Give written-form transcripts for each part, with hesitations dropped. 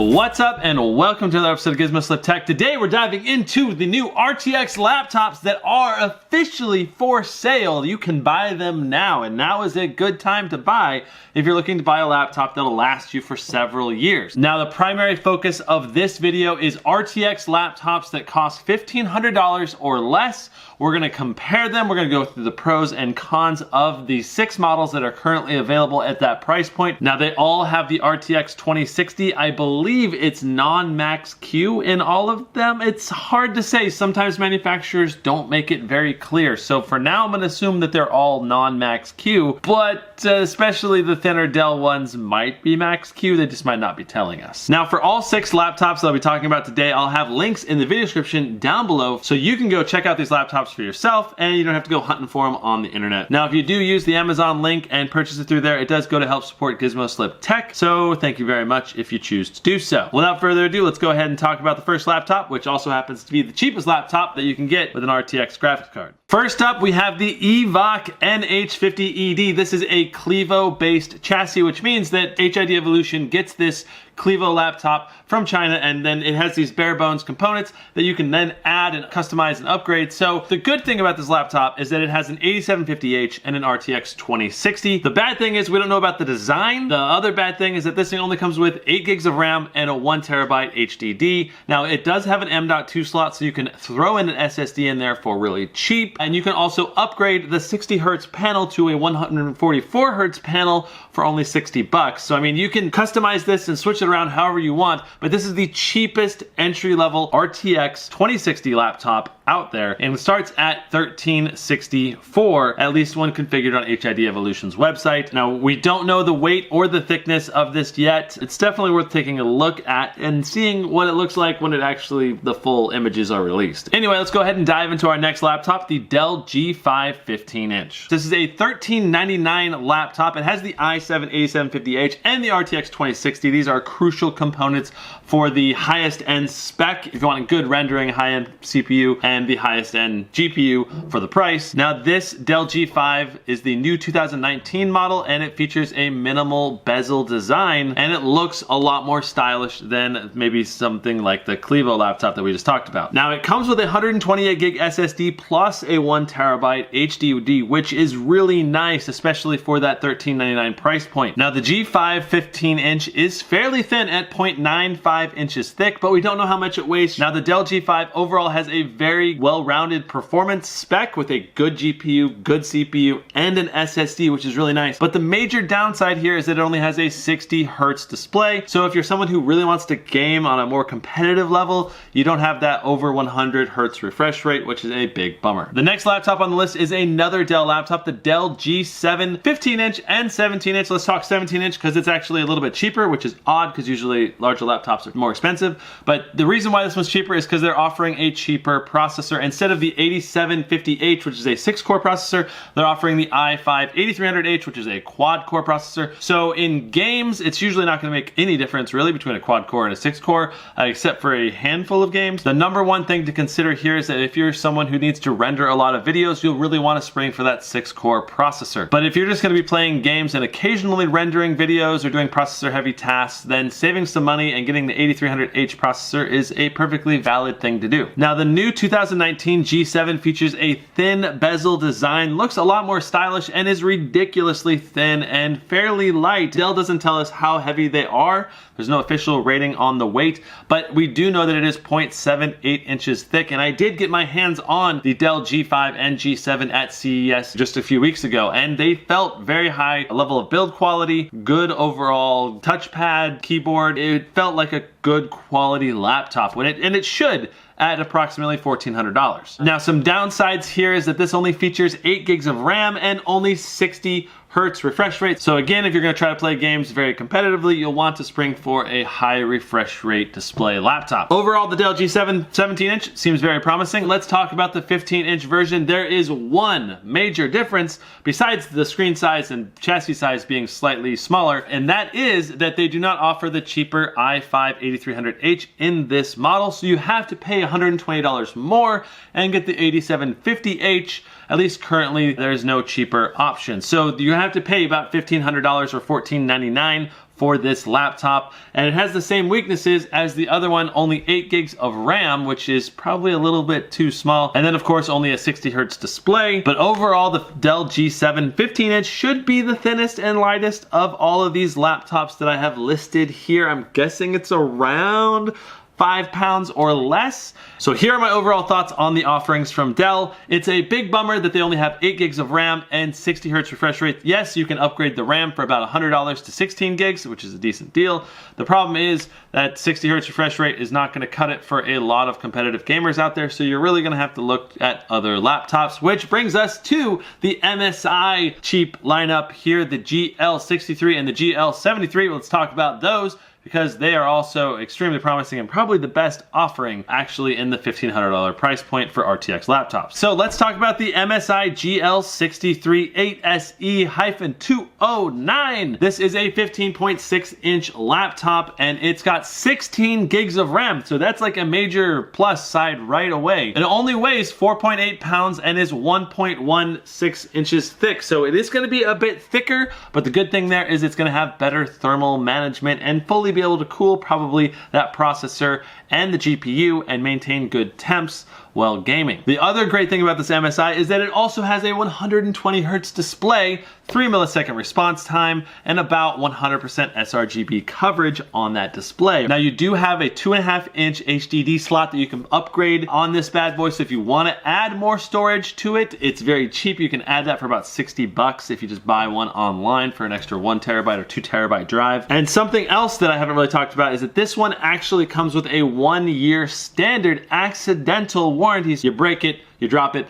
What's up and welcome to another episode of GizmoSlipTech. Today we're diving into the new RTX laptops that are officially for sale. You can buy them now, and now is a good time to buy if you're looking to buy a laptop that'll last you for several years. Now the primary focus of this video is RTX laptops that cost $1,500 or less. We're going to compare them. We're going to go through the pros and cons of the 6 models that are currently available at that price point. Now they all have the RTX 2060. I believe it's non-max Q in all of them. It's hard to say. Sometimes manufacturers don't make it very clear. So for now, I'm going to assume that they're all non-max Q, but especially the thinner Dell ones might be max Q. They just might not be telling us. Now for all 6 laptops that I'll be talking about today, I'll have links in the video description down below so you can go check out these laptops for yourself and you don't have to go hunting for them on the internet. Now if you do use the Amazon link and purchase it through there, it does go to help support GizmoSlipTech, so thank you very much if you choose to do so. Without further ado, let's go ahead and talk about the first laptop, which also happens to be the cheapest laptop that you can get with an RTX graphics card. First up, we have the EVOC NH50ED. This is a Clevo-based chassis, which means that HID Evolution gets this Clevo laptop from China, and then it has these bare bones components that you can then add and customize and upgrade. So the good thing about this laptop is that it has an 8750H and an RTX 2060. The bad thing is we don't know about the design. The other bad thing is that this thing only comes with 8 gigs of RAM and a 1TB HDD. Now it does have an M.2 slot, so you can throw in an SSD in there for really cheap. And you can also upgrade the 60 Hertz panel to a 144 Hertz panel for only $60. So I mean, you can customize this and switch it around however you want, but this is the cheapest entry-level RTX 2060 laptop out there, and it starts at $1,364, at least when configured on HID Evolution's website. Now, we don't know the weight or the thickness of this yet. It's definitely worth taking a look at and seeing what it looks like when it actually, the full images are released. Anyway, let's go ahead and dive into our next laptop, the Dell G5 15-inch. This is a $1,399 laptop. It has the i7 8750H and the RTX 2060. These are crucial components for the highest end spec if you want a good rendering, high-end CPU, and the highest end GPU for the price. Now this Dell G5 is the new 2019 model, and it features a minimal bezel design, and it looks a lot more stylish than maybe something like the Clevo laptop that we just talked about. Now it comes with a 128 gig SSD plus a 1TB HDD, which is really nice, especially for that $1,399 price point. Now the G5 15-inch is fairly thin at 0.95 inches thick, but we don't know how much it weighs. Now the Dell G5 overall has a very well-rounded performance spec with a good GPU, good CPU, and an SSD, which is really nice. But the major downside here is that it only has a 60 Hertz display. So if you're someone who really wants to game on a more competitive level, you don't have that over 100 Hertz refresh rate, which is a big bummer. The next laptop on the list is another Dell laptop, the Dell G7 15-inch and 17-inch. Let's talk 17-inch because it's actually a little bit cheaper, which is odd because usually larger laptops are more expensive. But the reason why this one's cheaper is because they're offering a cheaper processor. Instead of the 8750H, which is a 6-core processor, they're offering the i5 8300H, which is a quad-core processor. So in games, it's usually not going to make any difference really between a quad-core and a 6-core, except for a handful of games. The number one thing to consider here is that if you're someone who needs to render a lot of videos, you'll really want to spring for that 6-core processor. But if you're just going to be playing games and occasionally rendering videos or doing processor-heavy tasks, then saving some money and getting the 8300H processor is a perfectly valid thing to do. Now the new 2019 G7 features a thin bezel design, looks a lot more stylish, and is ridiculously thin and fairly light. Dell doesn't tell us how heavy they are. There's no official rating on the weight, but we do know that it is 0.78 inches thick, and I did get my hands on the Dell G5 and G7 at CES just a few weeks ago, and they felt very high level of build quality, good overall touchpad, keyboard. It felt like a good quality laptop and it should at approximately $1,400. Now some downsides here is that this only features 8 gigs of RAM and only 60 Hertz refresh rate. So again, if you're going to try to play games very competitively, you'll want to spring for a high refresh rate display laptop. Overall, the Dell G7 17-inch seems very promising. Let's talk about the 15-inch version. There is one major difference besides the screen size and chassis size being slightly smaller, and that is that they do not offer the cheaper i5 8300H in this model. So you have to pay $120 more and get the 8750H. At least currently, there's no cheaper option. So you have to pay about $1,500 or $1,499 for this laptop, and it has the same weaknesses as the other one, only 8 gigs of RAM, which is probably a little bit too small, and then of course only a 60 Hz display. But overall, the Dell G7 15-inch should be the thinnest and lightest of all of these laptops that I have listed here. I'm guessing it's around 5 pounds or less. So here are my overall thoughts on the offerings from Dell. It's a big bummer that they only have 8 gigs of RAM and 60 Hz refresh rate. Yes, you can upgrade the RAM for about $100 to 16 gigs, which is a decent deal. The problem is that 60 Hz refresh rate is not going to cut it for a lot of competitive gamers out there, so you're really going to have to look at other laptops, which brings us to the MSI cheap lineup here, the GL63 and the GL73. Let's talk about those, because they are also extremely promising and probably the best offering actually in the $1,500 price point for RTX laptops. So let's talk about the MSI GL63 8SE-209. This is a 15.6 inch laptop and it's got 16 gigs of RAM. So that's like a major plus side right away. It only weighs 4.8 pounds and is 1.16 inches thick. So it is going to be a bit thicker, but the good thing there is it's going to have better thermal management and fully be able to cool probably that processor and the GPU and maintain good temps while gaming. The other great thing about this MSI is that it also has a 120 Hz display, 3 millisecond response time, and about 100% sRGB coverage on that display. Now you do have a 2.5 inch HDD slot that you can upgrade on this bad boy, so if you want to add more storage to it, it's very cheap. You can add that for about 60 bucks if you just buy one online for an extra 1 terabyte or 2 terabyte drive. And something else that I haven't really talked about is that this one actually comes with a 1-year standard accidental warranties. You break it, you drop it,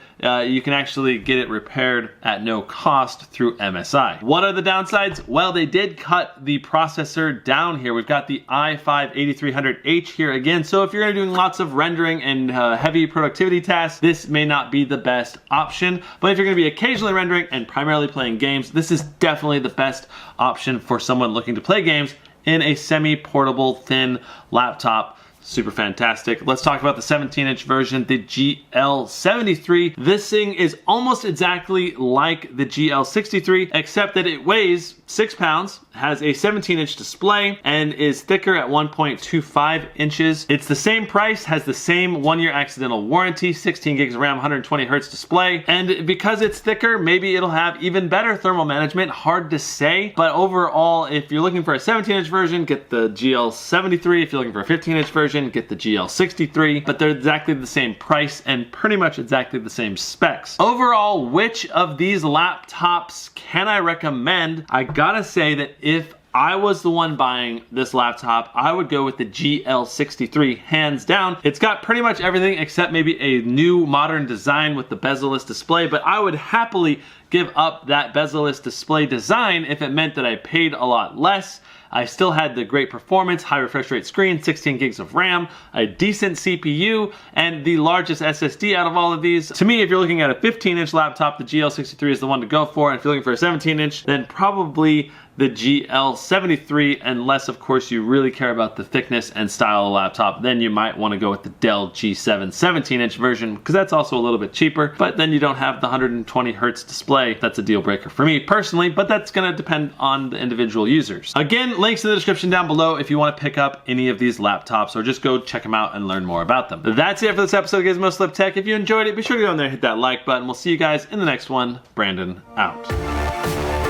you can actually get it repaired at no cost through MSI. What are the downsides? Well, they did cut the processor down here. We've got the i5-8300H here again, so if you're doing lots of rendering and heavy productivity tasks, this may not be the best option. But if you're gonna be occasionally rendering and primarily playing games, this is definitely the best option for someone looking to play games in a semi-portable, thin laptop. Super fantastic. Let's talk about the 17-inch version, the GL73. This thing is almost exactly like the GL63, except that it weighs 6 pounds, has a 17-inch display, and is thicker at 1.25 inches. It's the same price, has the same 1-year accidental warranty, 16 gigs of RAM, 120 Hz display, and because it's thicker, maybe it'll have even better thermal management. Hard to say, but overall, if you're looking for a 17-inch version, get the GL73. If you're looking for a 15-inch version, get the GL63, but they're exactly the same price and pretty much exactly the same specs. Overall, which of these laptops can I recommend? I gotta say that if I was the one buying this laptop, I would go with the GL63, hands down. It's got pretty much everything except maybe a new modern design with the bezel-less display, but I would happily give up that bezel-less display design if it meant that I paid a lot less. I still had the great performance, high refresh rate screen, 16 gigs of RAM, a decent CPU, and the largest SSD out of all of these. To me, if you're looking at a 15-inch laptop, the GL63 is the one to go for. And if you're looking for a 17-inch, then probably the GL73, unless of course you really care about the thickness and style of laptop, then you might want to go with the Dell G7 17-inch version, because that's also a little bit cheaper, but then you don't have the 120 Hz display. That's a deal breaker for me personally, but that's going to depend on the individual users. Again, links in the description down below if you want to pick up any of these laptops, or just go check them out and learn more about them. That's it for this episode of GizmoSlipTech. If you enjoyed it, be sure to go in there and hit that like button. We'll see you guys in the next one. Brandon out.